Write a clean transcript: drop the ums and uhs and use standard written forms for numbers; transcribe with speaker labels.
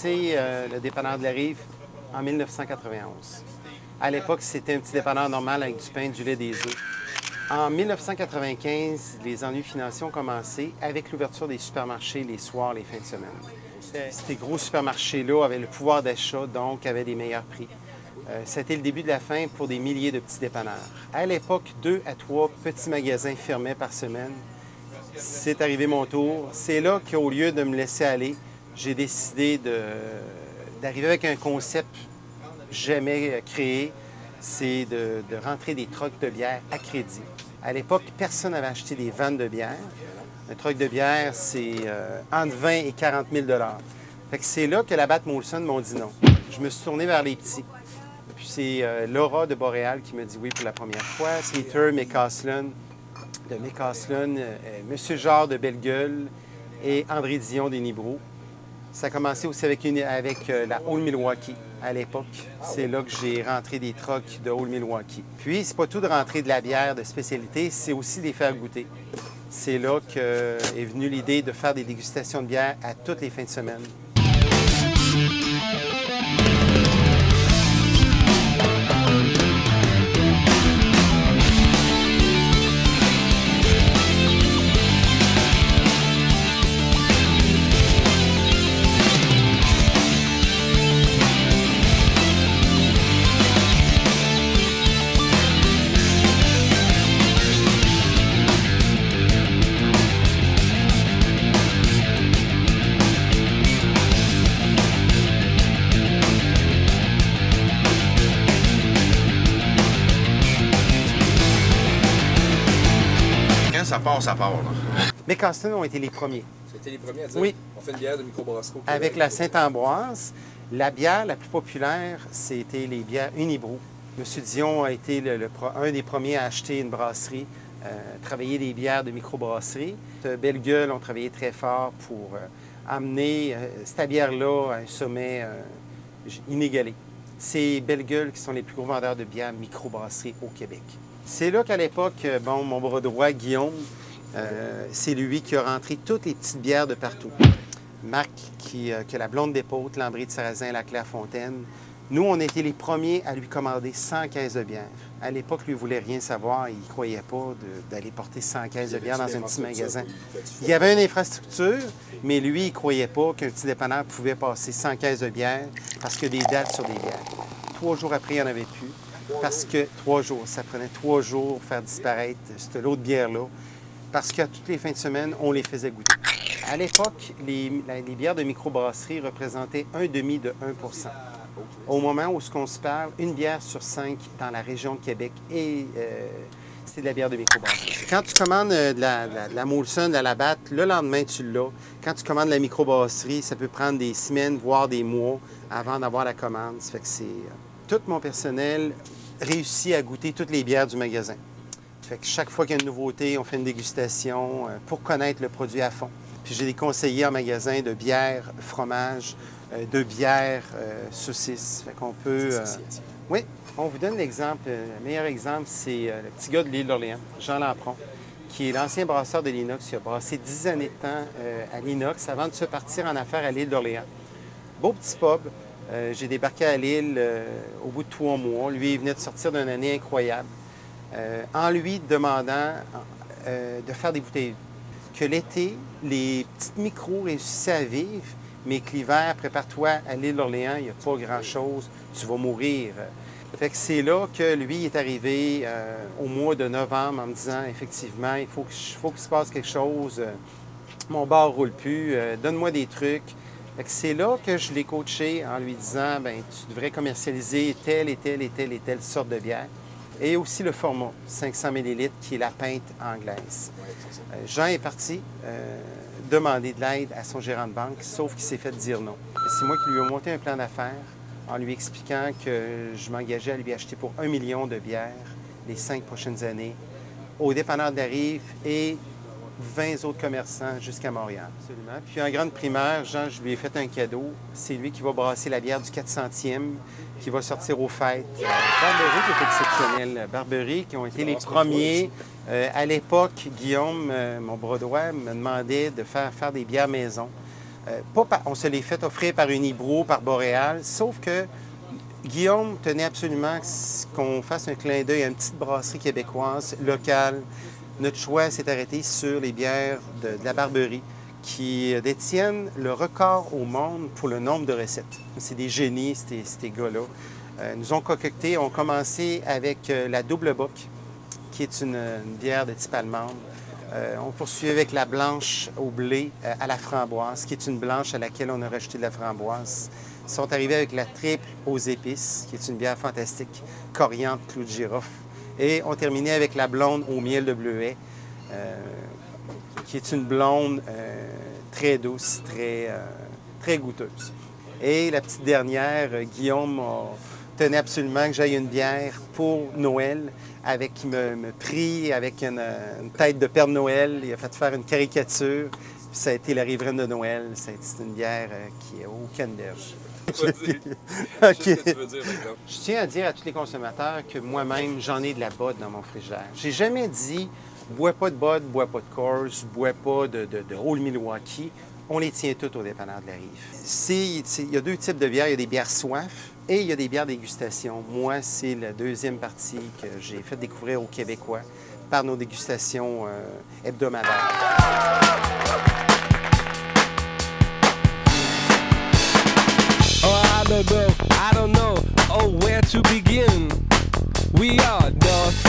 Speaker 1: commencé le dépanneur de la Rive en 1991. À l'époque, c'était un petit dépanneur normal avec du pain, du lait, des œufs. En 1995, les ennuis financiers ont commencé avec l'ouverture des supermarchés les soirs, les fins de semaine. Ces gros supermarchés-là avaient le pouvoir d'achat, donc avaient des meilleurs prix. C'était le début de la fin pour des milliers de petits dépanneurs. À l'époque, 2 à 3 petits magasins fermaient par semaine. C'est arrivé mon tour. C'est là qu'au lieu de me laisser aller, j'ai décidé d'arriver avec un concept jamais créé, c'est de rentrer des trocs de bière à crédit. À l'époque, personne n'avait acheté des vannes de bière. Un troc de bière, c'est entre 20 et 40 000 $. Fait que c'est là que la BAT Molson m'ont dit non. Je me suis tourné vers les petits. Puis c'est Laura de Boréal qui m'a dit oui pour la première fois. C'est Peter McCaslin de McCaslin, M. Jarre de Belle-Gueule et André Dion des Nibro. Ça a commencé aussi avec la Old Milwaukee à l'époque. C'est là que j'ai rentré des trocs de Old Milwaukee. Puis, c'est pas tout de rentrer de la bière de spécialité, c'est aussi de les faire goûter. C'est là qu'est venue l'idée de faire des dégustations de bière à toutes les fins de semaine.
Speaker 2: Ça part, là.
Speaker 1: McCaslin ont été les premiers.
Speaker 3: C'était les premiers à dire?
Speaker 1: Oui.
Speaker 3: On fait une bière de microbrasserie.
Speaker 1: Avec la Sainte-Ambroise, la bière la plus populaire, c'était les bières Unibroue. M. Dion a été un des premiers à acheter une brasserie, travailler des bières de microbrasserie. Belle-Gueule ont travaillé très fort pour amener cette bière-là à un sommet inégalé. C'est Belle-Gueule qui sont les plus gros vendeurs de bières microbrasserie au Québec. C'est là qu'à l'époque, mon bras droit, Guillaume, c'est lui qui a rentré toutes les petites bières de partout. Marc, qui a la Blonde d'Épaute, l'Ambry de Sarrazin, la Clairefontaine. Nous, on était les premiers à lui commander 100 caisses de bière. À l'époque, lui ne voulait rien savoir. Il ne croyait pas d'aller porter 100 caisses de bière dans un petit magasin. Il y avait une infrastructure, mais lui, il ne croyait pas qu'un petit dépanneur pouvait passer 100 caisses de bière parce que des dates sur des bières. 3 jours après, il n'y en avait plus. Parce que 3 jours, ça prenait 3 jours pour faire disparaître cette lot de bière-là. Parce qu'à toutes les fins de semaine, on les faisait goûter. À l'époque, les bières de microbrasserie représentaient un demi de 1 %. Au moment où on se parle, une bière sur 5 dans la région de Québec, c'est de la bière de microbrasserie. Quand tu commandes de la Molson, de la Batte, le lendemain, tu l'as. Quand tu commandes de la microbrasserie, ça peut prendre des semaines, voire des mois avant d'avoir la commande. Ça fait que c'est... Tout mon personnel réussit à goûter toutes les bières du magasin. Fait que chaque fois qu'il y a une nouveauté, on fait une dégustation pour connaître le produit à fond. Puis j'ai des conseillers en magasin de bière, fromage, de bière, saucisses. Fait qu'on peut... Oui, on vous donne l'exemple. Le meilleur exemple, c'est le petit gars de l'île d'Orléans, Jean Lampron, qui est l'ancien brasseur de l'Inox. Il a brassé 10 années de temps à l'Inox avant de se partir en affaires à l'île d'Orléans. Beau petit pub. J'ai débarqué à l'île au bout de 3 mois. Lui, il venait de sortir d'une année incroyable. En lui demandant de faire des bouteilles. Que l'été, les petites micros réussissaient à vivre, mais que l'hiver, prépare-toi à l'île d'Orléans, il n'y a pas grand-chose, tu vas mourir. Fait que c'est là que lui est arrivé au mois de novembre en me disant, effectivement, il faut qu'il se passe quelque chose, mon bar ne roule plus, donne-moi des trucs. Fait que c'est là que je l'ai coaché en lui disant, bien, tu devrais commercialiser telle et telle et telle et telle sorte de bière. Et aussi le format, 500 ml, qui est la pinte anglaise. Jean est parti demander de l'aide à son gérant de banque, sauf qu'il s'est fait dire non. C'est moi qui lui ai monté un plan d'affaires en lui expliquant que je m'engageais à lui acheter pour 1 million de bières les 5 prochaines années au dépanneur de la Rive et 20 autres commerçants jusqu'à Montréal. Absolument. Puis en grande primaire, Jean, je lui ai fait un cadeau. C'est lui qui va brasser la bière du 400e, qui va sortir aux fêtes. Barberie qui est exceptionnel. Barberie qui ont été les premiers. À l'époque, Guillaume, mon bras droit, me demandait de faire des bières maison. On se les fait offrir par Unibroue, par Boréal, sauf que Guillaume tenait absolument qu'on fasse un clin d'œil à une petite brasserie québécoise, locale. Notre choix s'est arrêté sur les bières de la Barberie, qui détiennent le record au monde pour le nombre de recettes. C'est des génies, ces gars-là. Nous ont concocté, on a commencé avec la Double Bock, qui est une bière de type allemande. On poursuit avec la blanche au blé à la framboise, qui est une blanche à laquelle on a rajouté de la framboise. Ils sont arrivés avec la triple aux épices, qui est une bière fantastique, coriandre, clou de girofle. Et on terminait avec la blonde au miel de bleuet, qui est une blonde très douce, très goûteuse. Et la petite dernière, Guillaume tenait absolument que j'aille une bière pour Noël, qui me prie avec une tête de Père Noël. Il a fait faire une caricature. Puis ça a été la riveraine de Noël. C'est une bière qui est au canneberge.
Speaker 3: Okay.
Speaker 1: Je tiens à dire à tous les consommateurs que moi-même, j'en ai de la Bud dans mon frigidaire. J'ai jamais dit « bois pas de Bud, bois pas de Coors, bois pas de Old Milwaukee ». On les tient toutes au dépanneur de la Rive. Il y a deux types de bières. Il y a des bières soif et il y a des bières dégustation. Moi, c'est la deuxième partie que j'ai fait découvrir aux Québécois par nos dégustations hebdomadaires.
Speaker 2: I don't know, where to begin. We are the